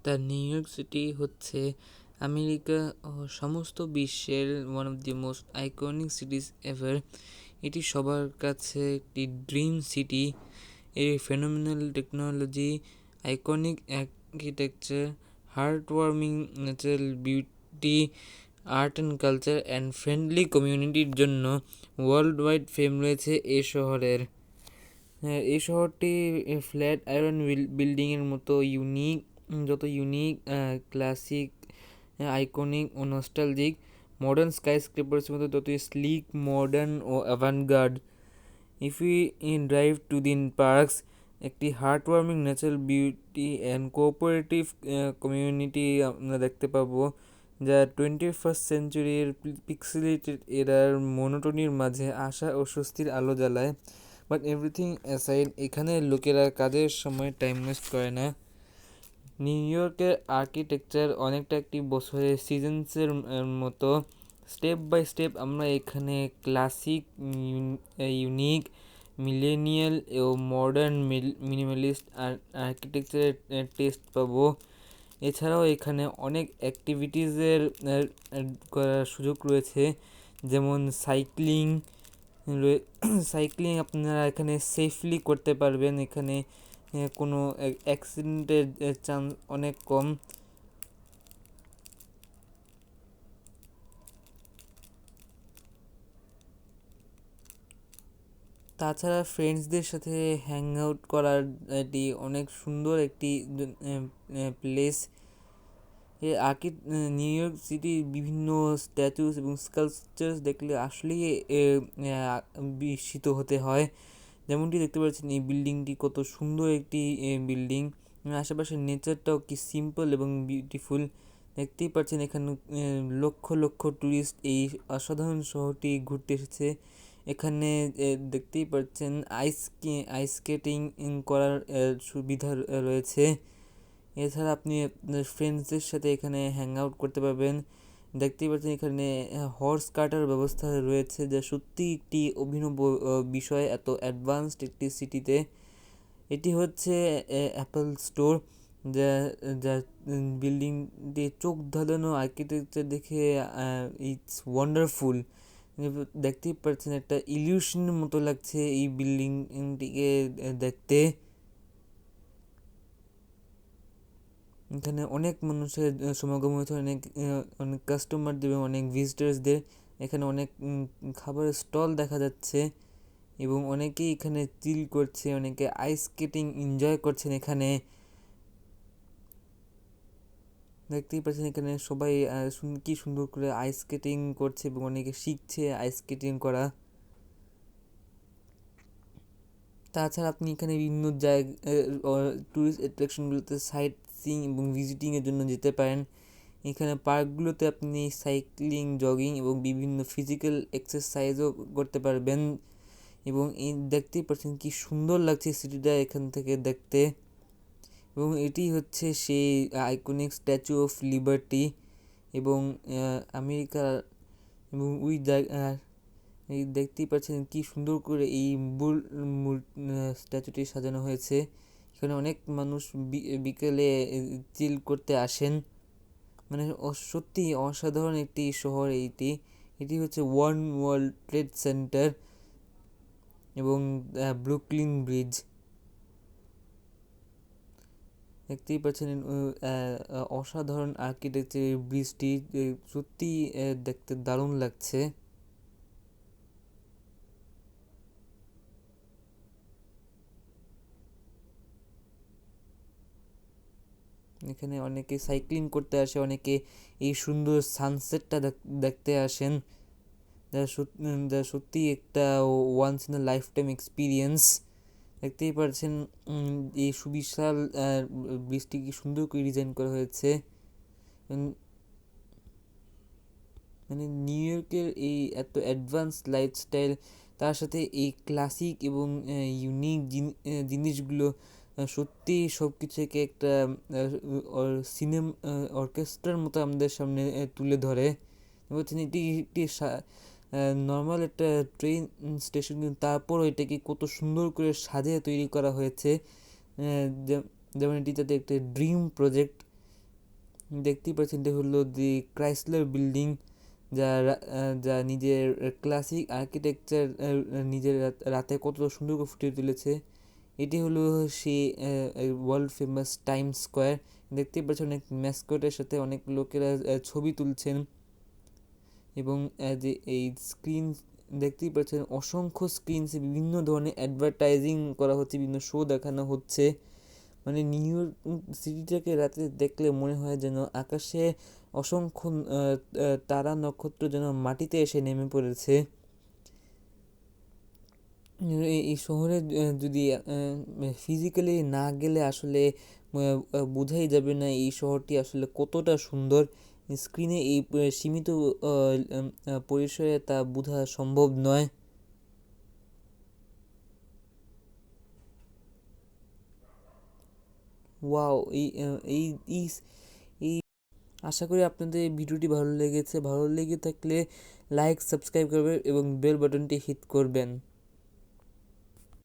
The new York city হচ্ছে America ও সমস্ত বিশ্বের one of the most iconic সিটিজ ever. এটি সবার কাছে একটি ড্রিম সিটি। এর phenomenal technology, iconic architecture, heart warming natural beauty, art and culture and friendly কমিউনিটির জন্য ওয়ার্ল্ড ওয়াইড ফেম রয়েছে এই শহরের। এই শহরটি ফ্ল্যাট আয়রন বিল্ডিংয়ের মতো ইউনিক, ক্লাসিক, আইকনিক ও নস্টালজিক, মডার্ন স্কাইস্ক্রেপার্সের মতো ততই স্লিক, মডার্ন ও avant garde. If you drive to দিন পার্কস, একটি heart warming natural beauty and cooperative community আমরা দেখতে পাবো, যা 21st সেঞ্চুরির পিক্সেলেটেড এরার মনোটনির মাঝে আশা ও স্বস্তির আলো জ্বালায়। বাট এভরিথিং অ্যাসাইড, এখানে লোকেরা কাজের সময় টাইম ওয়েস্ট করে না। নিউ ইয়র্কের আর্কিটেকচার অনেকটা একটি বছরের সিজনসের মতো। স্টেপ বাই স্টেপ আমরা এখানে ক্লাসিক, ইউনিক, মিলেনিয়াল ও মডার্ন মিনিমালিস্ট আর্কিটেকচারের টেস্ট পাবো। এছাড়াও এখানে অনেক অ্যাক্টিভিটিসের করার সুযোগ রয়েছে, যেমন সাইক্লিং আপনারা এখানে সেফলি করতে পারবেন। এখানে কোনো অ্যাক্সিডেন্টের চান্স অনেক কম। তাছাড়া ফ্রেন্ডসদের সাথে হ্যাং আউট করার এটি অনেক সুন্দর একটি প্লেস। নিউ ইয়র্ক সিটির বিভিন্ন স্ট্যাচুস এবং স্কাল্পচার্স দেখলে আসলেই বিস্মিত হতে হয়। যেমনটি দেখতে পাচ্ছেন, এই বিল্ডিংটি কত সুন্দর একটি বিল্ডিং। আশেপাশের নেচারটাও কি সিম্পল এবং বিউটিফুল। দেখতেই পাচ্ছেন এখানে লক্ষ লক্ষ ট্যুরিস্ট এই অসাধারণ শহরটি ঘুরতে এসেছে। এখানে দেখতেই পাচ্ছেন আইস স্কেটিং করার সুবিধা রয়েছে। এছাড়া আপনি আপনার ফ্রেন্ডসদের সাথে এখানে হ্যাং আউট করতে পারবেন। দেখতেই পাচ্ছেন এখানে হর্স কাটার ব্যবস্থা রয়েছে, যা সত্যি একটি অভিনব বিষয় এত অ্যাডভান্সড একটি সিটিতে। এটি হচ্ছে অ্যাপল স্টোর, যা যা বিল্ডিংটি চোখ ধাঁধানো আর্কিটেকচার দেখে ইটস ওয়ান্ডারফুল। দেখতেই পাচ্ছেন একটা ইলিউশনের মতো লাগছে এই বিল্ডিংটিকে দেখতে। এখানে অনেক মানুষের সমাগম হয়েছে, অনেক কাস্টমারদের এবং অনেক ভিজিটার্সদের। এখানে অনেক খাবারের স্টল দেখা যাচ্ছে এবং অনেকেই এখানে চিল করছে, অনেকে আইস স্কেটিং এনজয় করছেন। এখানে দেখতেই পাচ্ছেন এখানে সবাই কি সুন্দর করে আইস স্কেটিং করছে এবং অনেকে শিখছে আইস স্কেটিং করা। তাছাড়া আপনি এখানে বিভিন্ন জায়গা ট্যুরিস্ট অ্যাট্রাকশনগুলোতে সাইট সিইং এবং ভিজিটিংয়ের জন্য যেতে পারেন। এখানে পার্কগুলোতে আপনি সাইক্লিং, জগিং এবং বিভিন্ন ফিজিক্যাল এক্সারসাইজও করতে পারবেন। এবং দেখতেই পাচ্ছেন কি সুন্দর লাগছে সিটিটা এখান থেকে দেখতে। এবং এটি হচ্ছে সেই আইকনিক স্ট্যাচু অফ লিবার্টি এবং আমেরিকা। এবং ওই এই দেখতেই পাচ্ছেন কি সুন্দর করে এই স্ট্যাচুটি সাজানো হয়েছে। এখানে অনেক মানুষ বিকেলে চিল করতে আসেন। মানে সত্যি অসাধারণ একটি শহর এইটি। এটি হচ্ছে ওয়ান ওয়ার্ল্ড ট্রেড সেন্টার এবং ব্রুকলিন ব্রিজ। দেখতেই পাচ্ছেন অসাধারণ আর্কিটেকচার। এই ব্রিজটি সত্যি দেখতে দারুণ লাগছে। এখানে অনেকে সাইক্লিং করতে আসে, অনেকে এই সুন্দর সানসেটটা দেখতে আসেন, যা সত্যি একটা once in a lifetime experience. দেখতেই পাচ্ছেন এই সুবিশাল ব্রিজটি কি সুন্দর করে ডিজাইন করা হয়েছে। মানে নিউ ইয়র্কের এই এত অ্যাডভান্স লাইফস্টাইল, তার সাথে এই ক্লাসিক এবং ইউনিক জিনিসগুলো সত্যি সব কিছুকে একটা অর্কেস্ট্রার মতো আমাদের সামনে তুলে ধরে। বলছেন এটি একটি নর্মাল একটা ট্রেন স্টেশন, কিন্তু তারপরও এটাকে কত সুন্দর করে সাজিয়ে তৈরি করা হয়েছে। যেমন এটি যাতে একটা ড্রিম প্রজেক্ট। দেখতেই পাচ্ছেন এটা হলো দি ক্রাইসলার বিল্ডিং, যা নিজের ক্লাসিক আর্কিটেকচার নিজের রাতে কত সুন্দর করে ফুটিয়ে তুলেছে। এটি হলো সেই ওয়ার্ল্ড ফেমাস টাইম স্কোয়ার। দেখতেই পাচ্ছেন অনেক ম্যাসকটের সাথে অনেক লোকেরা ছবি তুলছেন, এবং যে এই স্ক্রিন দেখতেই পাচ্ছেন অসংখ্য স্ক্রিনসে বিভিন্ন ধরনের অ্যাডভার্টাইজিং করা হচ্ছে, বিভিন্ন শো দেখানো হচ্ছে। মানে নিউ ইয়র্ক সিটিটাকে রাতে দেখলে মনে হয় যেন আকাশে অসংখ্য তারা নক্ষত্র যেন মাটিতে এসে নেমে পড়েছে। এই শহরে যদি ফিজিক্যালি না গেলে আসলে বোঝাই যাবে না এই শহরটি আসলে কতটা সুন্দর। স্ক্রিনে এই সীমিত পরিসরে তা বোঝা সম্ভব নয়। ওয়াও! এই এই এই এই আশা করি আপনাদের এই ভিডিওটি ভালো লেগেছে। ভালো লেগে থাকলে লাইক, সাবস্ক্রাইব করবেন এবং বেল বাটনটি হিট করবেন।